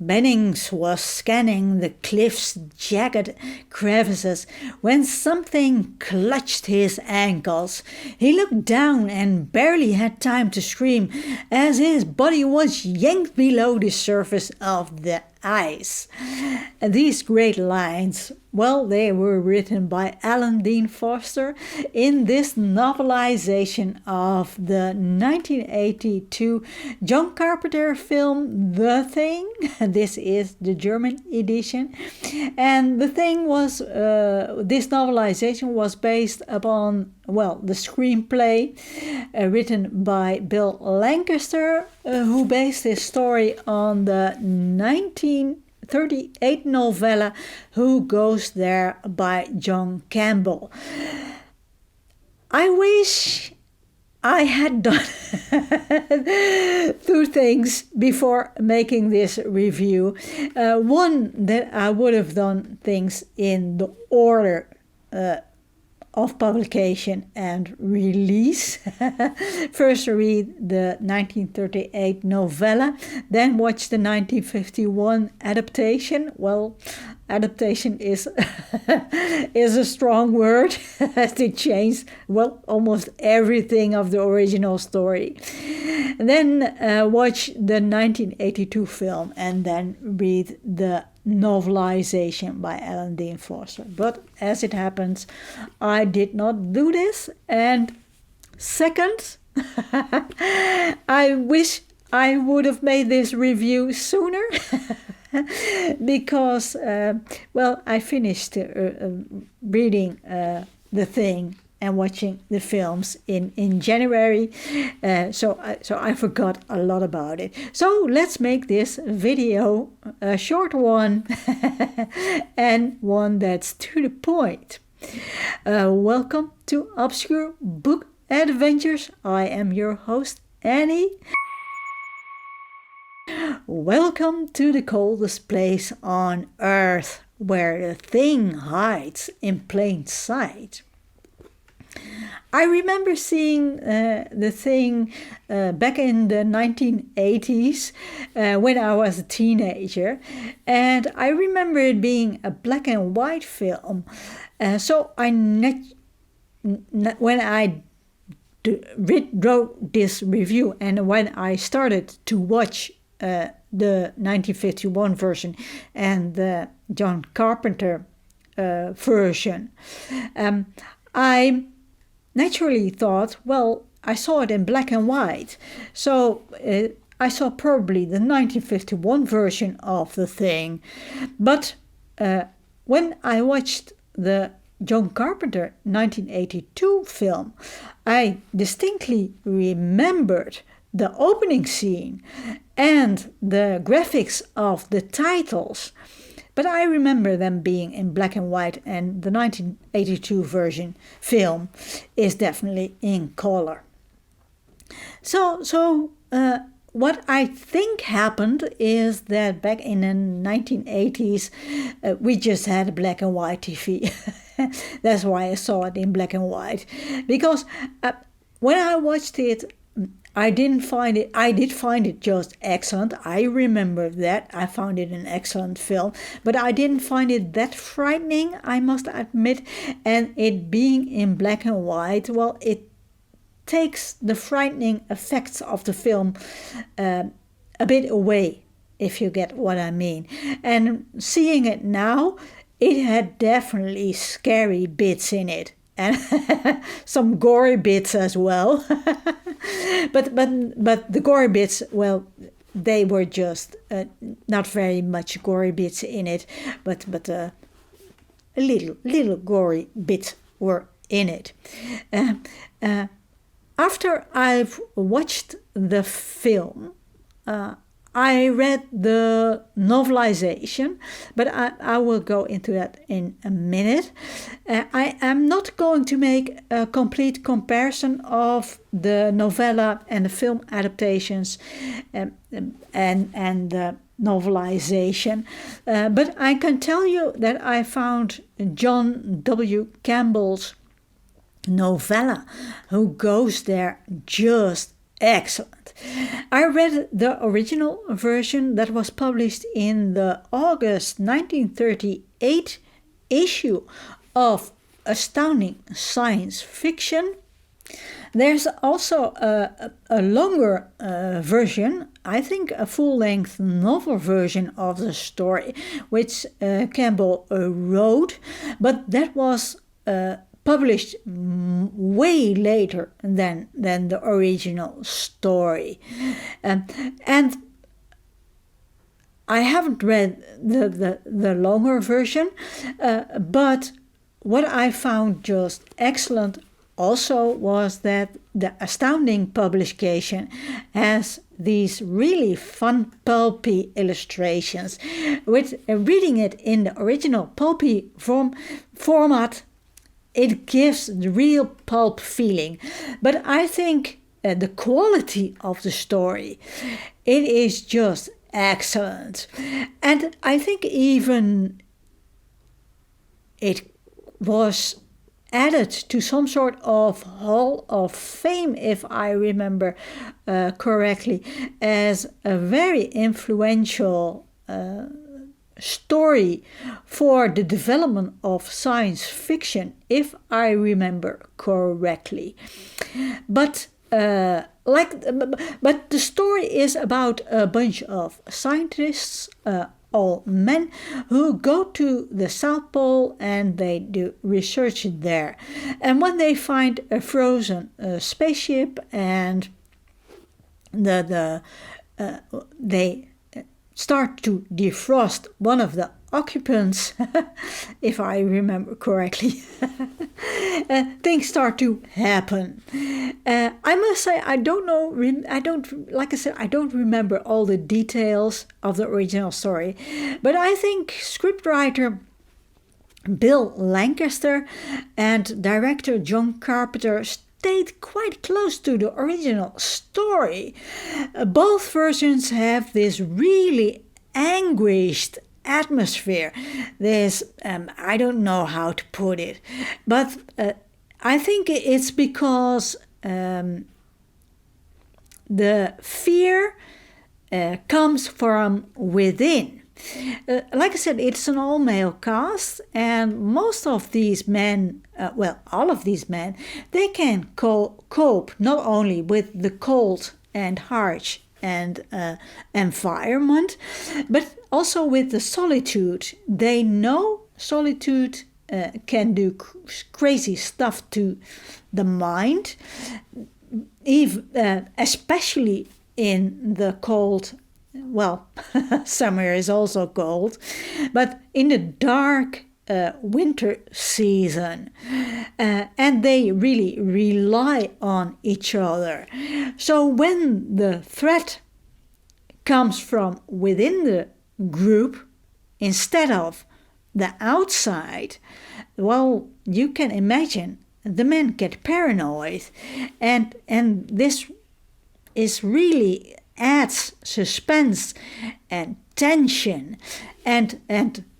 Bennings was scanning the cliff's jagged crevices when something clutched his ankles. He looked down and barely had time to scream as his body was yanked below the surface of the ice. These great lines, well, they were written by Alan Dean Foster in this novelization of the 1982 John Carpenter film The Thing. This is the German edition. And The Thing was, this novelization was based upon, well, the screenplay written by Bill Lancaster, who based his story on the 1938 novella Who Goes There by John Campbell. I wish I had done two things before making this review. One, that I would have done things in the order of publication and release. First read the 1938 novella, then watch the 1951 adaptation. Well, adaptation is is a strong word, as they changed, well, almost everything of the original story. And then watch the 1982 film and then read the novelization by Alan Dean Foster. But as it happens, I did not do this. And second, I wish I would have made this review sooner. Because, well, I finished reading The Thing and watching the films in January, so I forgot a lot about it. So let's make this video a short one and one that's to the point. Welcome to Obscure Book Adventures. I am your host, Annie. Welcome to the coldest place on earth, where the thing hides in plain sight. I remember seeing The Thing back in the 1980s when I was a teenager, and I remember it being a black and white film. So when I wrote this review and when I started to watch the 1951 version and the John Carpenter version, I naturally thought, well, I saw it in black and white, so I saw probably the 1951 version of The Thing. But when I watched the John Carpenter 1982 film, I distinctly remembered the opening scene and the graphics of the titles. But I remember them being in black and white, and the 1982 version film is definitely in color. So what I think happened is that back in the 1980s, we just had black and white TV. That's why I saw it in black and white. Because when I watched it, I did find it just excellent. I remember that. I found it an excellent film. But I didn't find it that frightening, I must admit. And it being in black and white, well, it takes the frightening effects of the film a bit away, if you get what I mean. And seeing it now, it had definitely scary bits in it. And some gory bits as well. but the gory bits, well, they were just not very much gory bits in it, but a little gory bits were in it. After I've watched the film, I read the novelization, but I will go into that in a minute. I am not going to make a complete comparison of the novella and the film adaptations and the novelization, but I can tell you that I found John W. Campbell's novella Who Goes There just excellent. it. I read the original version that was published in the August 1938 issue of Astounding Science Fiction. There's also a longer version, I think a full-length novel version of the story, which Campbell wrote, but that was published way later than the original story. And I haven't read the longer version, but what I found just excellent also was that the Astounding publication has these really fun pulpy illustrations. With reading it in the original pulpy format, it gives the real pulp feeling. But I think the quality of the story, it is just excellent. And I think even it was added to some sort of Hall of Fame, if I remember correctly, as a very influential story for the development of science fiction, if I remember correctly. But the story is about a bunch of scientists, all men, who go to the South Pole and they do research there. And when they find a frozen spaceship and they start to defrost one of the occupants, if I remember correctly, things start to happen. I must say, I don't remember all the details of the original story, but I think scriptwriter Bill Lancaster and director John Carpenter stayed quite close to the original story. Both versions have this really anguished atmosphere. There's, I don't know how to put it, but I think it's because the fear comes from within. Like I said, it's an all-male cast, and most of these men, all of these men, they can cope not only with the cold and harsh and environment, but also with the solitude. They know solitude can do crazy stuff to the mind, especially in the cold. Well, summer is also cold, but in the dark winter season, and they really rely on each other. So when the threat comes from within the group instead of the outside, well, you can imagine the men get paranoid, and this is really adds suspense and tension, and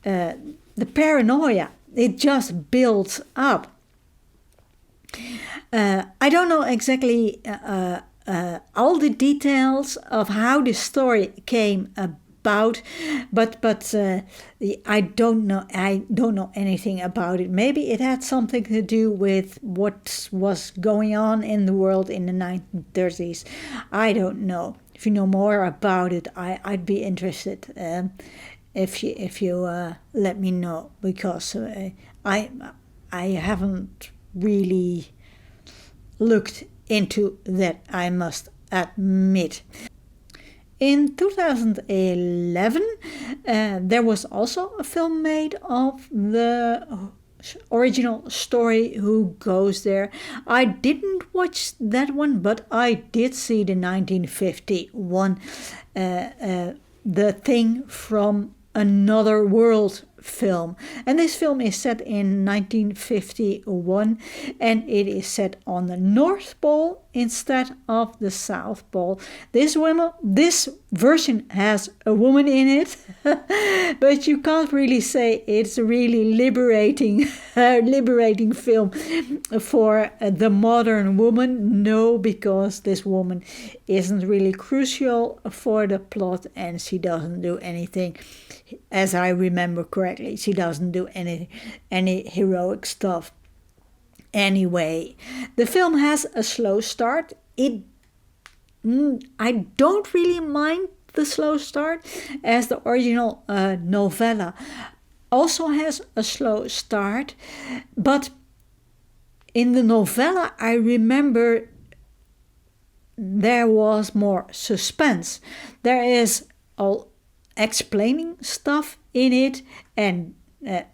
the paranoia, it just builds up. I don't know exactly all the details of how the story came about, but I don't know anything about it. Maybe it had something to do with what was going on in the world in the 1930s. I don't know. If you know more about it, I'd be interested. If you let me know, because I haven't really looked into that, I must admit. In 2011, there was also a film made of the original story, Who Goes There. I didn't watch that one, but I did see the 1951 The Thing from Another World film. And this film is set in 1951, and it is set on the North Pole instead of the South Pole. This version has a woman in it, but you can't really say it's a really liberating film for the modern woman. No, because this woman isn't really crucial for the plot, and she doesn't do anything, as I remember correctly, she doesn't do any heroic stuff. Anyway, the film has a slow start. I don't really mind the slow start, as the original novella also has a slow start. But in the novella, I remember there was more suspense. There is all explaining stuff in it, and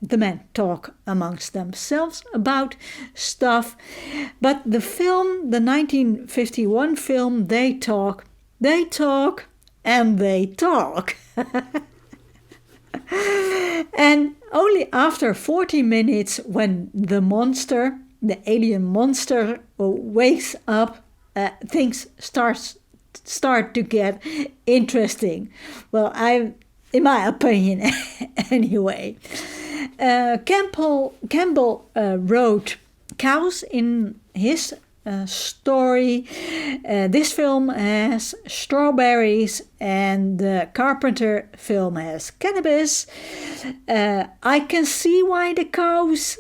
the men talk amongst themselves about stuff. But the film, the 1951 film, they talk, and they talk. And only after 40 minutes, when the alien monster, wakes up, things start to get interesting. Well, in my opinion, anyway. Campbell wrote cows in his story. This film has strawberries, and the Carpenter film has cannabis. I can see why the cows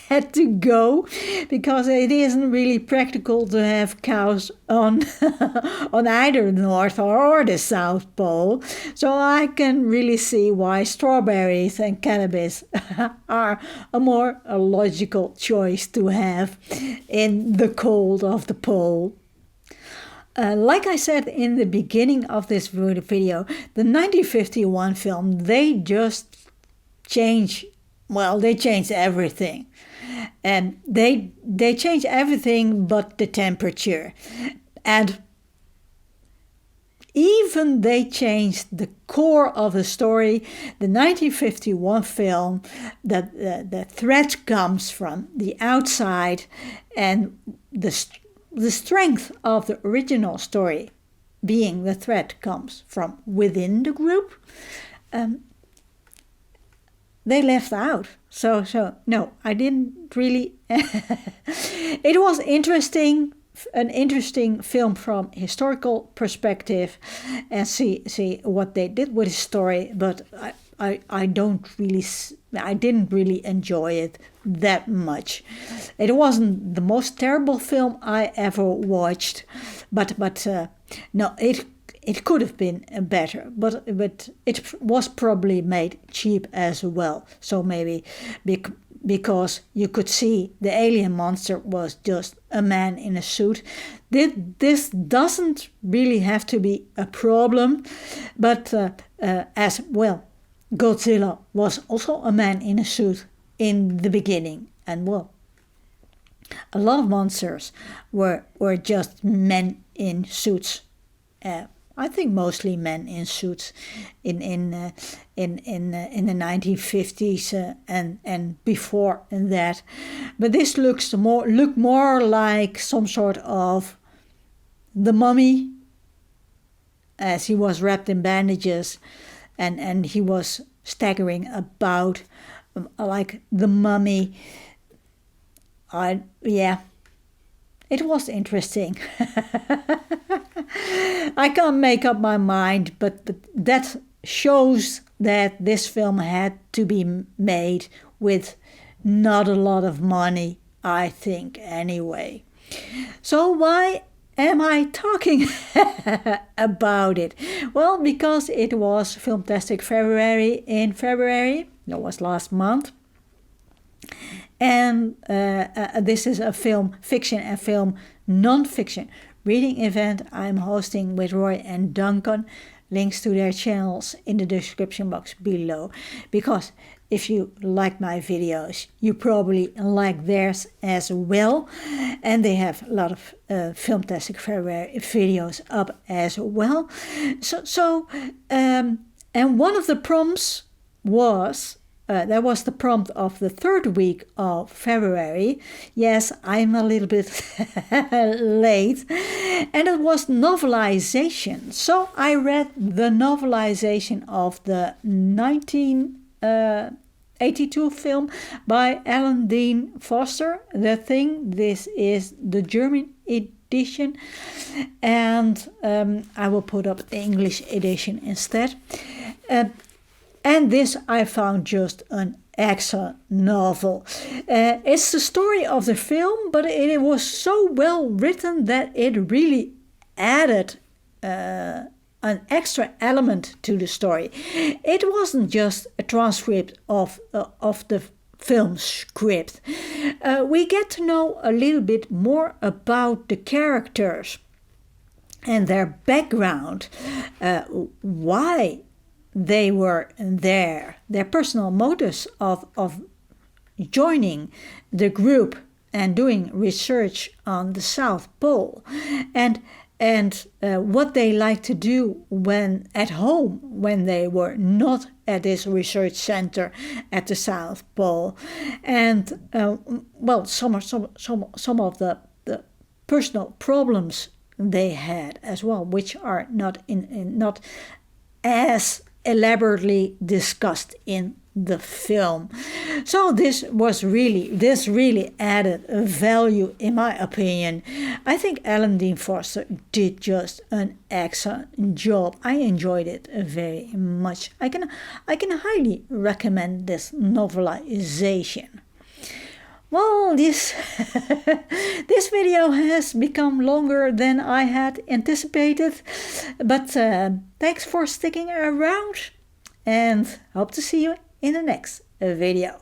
had to go, because it isn't really practical to have cows on on either the North or the South Pole. So I can really see why strawberries and cannabis are a logical choice to have in the cold of the pole. Like I said in the beginning of this video, the 1951 film, they just changed everything. And they change everything but the temperature. And even they changed the core of the story. The 1951 film, the threat comes from the outside, and the strength of the original story being the threat comes from within the group. They left out. So no, I didn't really. It was an interesting film from historical perspective, and see what they did with the story. But I didn't really enjoy it that much. It wasn't the most terrible film I ever watched, but no, it could have been better, but it was probably made cheap as well. So maybe because you could see the alien monster was just a man in a suit. This doesn't really have to be a problem, but as well, Godzilla was also a man in a suit in the beginning, and well, a lot of monsters were just men in suits. I think mostly men in suits in the 1950s and before that, but this looked more like some sort of the Mummy, as he was wrapped in bandages and he was staggering about like the Mummy. It was interesting. I can't make up my mind, but that shows that this film had to be made with not a lot of money, I think, anyway. So why am I talking about it? Well, because it was Filmtastic February in February. That was last month. And this is a film fiction and film non-fiction reading event I'm hosting with Roy and Duncan. Links to their channels in the description box below. Because if you like my videos, you probably like theirs as well. And they have a lot of Filmtastic February videos up as well. And one of the prompts was that was the prompt of the third week of February. Yes, I'm a little bit late. And it was novelization. So I read the novelization of the 1982 film by Alan Dean Foster, The Thing. This is the German edition, and I will put up the English edition instead. And this I found just an excellent novel. It's the story of the film, but it was so well written that it really added an extra element to the story. It wasn't just a transcript of the film script. We get to know a little bit more about the characters and their background, why they were there, their personal motives of joining the group and doing research on the South Pole, and what they like to do when at home when they were not at this research center at the South Pole, and some of the personal problems they had as well, which are not as elaborately discussed in the film. So this really added a value, in my opinion. I think Alan Dean Foster did just an excellent job. I enjoyed it very much. I can highly recommend this novelization. Well, this video has become longer than I had anticipated, but thanks for sticking around, and hope to see you in the next video.